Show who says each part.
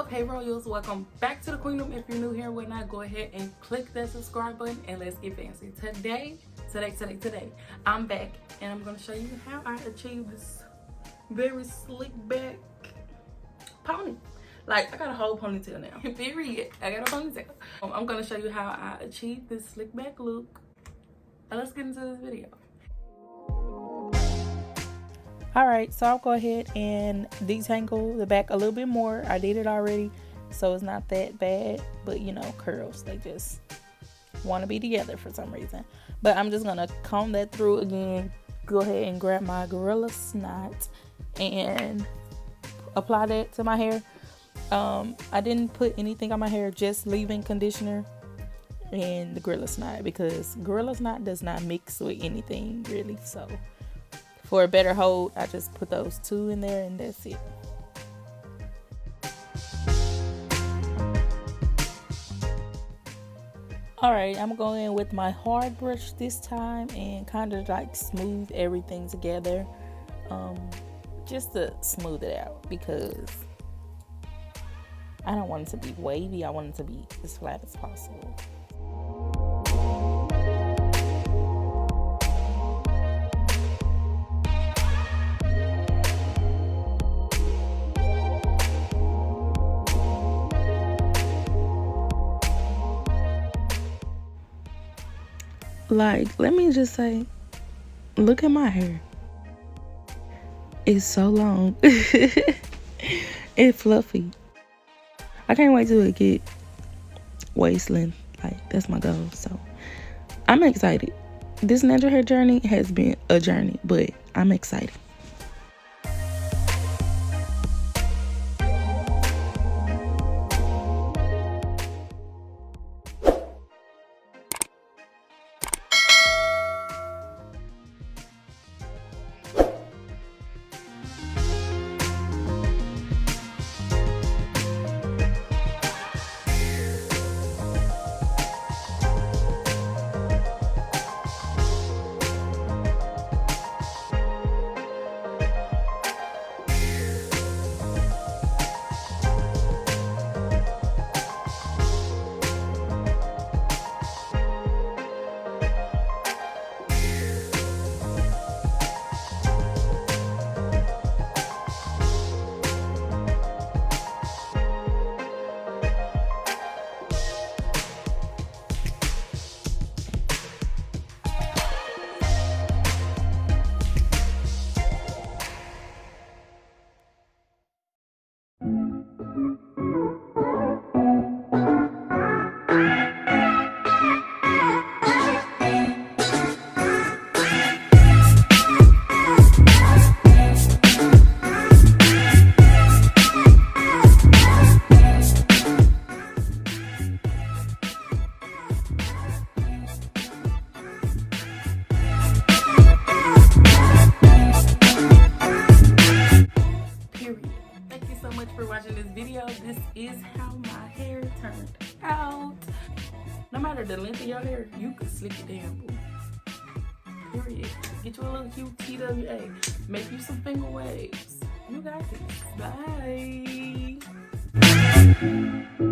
Speaker 1: up? Hey Royals, welcome back to the Kweendom. If you're new here, why not go ahead and click that subscribe button and let's get fancy. Today, I'm back and I'm gonna show you how I achieved this very slick back pony. Like, I got a whole ponytail now. Period. I got a ponytail. I'm gonna show you how I achieved this slick back look. Now let's get into this video. Alright, so I'll go ahead and detangle the back a little bit more. I did it already, so it's not that bad. But you know, curls, they just want to be together for some reason. But I'm just gonna comb that through again. Go ahead and grab my Gorilla Snot and apply that to my hair. I didn't put anything on my hair, just leave-in conditioner and the Gorilla Snot, because Gorilla Snot does not mix with anything really. So for a better hold, I just put those two in there and that's it. Alright, I'm going in with my hard brush this time and kind of like smooth everything together, just to smooth it out, because I don't want it to be wavy. I want it to be as flat as possible. Like, let me just say, look at my hair. It's so long. It's fluffy. I can't wait till it get waist length. Like, that's my goal. So I'm excited. This natural hair journey has been a journey, but I'm excited. For watching this video. This is how my hair turned out. No matter the length of your hair, you can slick it down, boo. Period. Get you a little cute TWA. Make you some finger waves. You got this. Bye.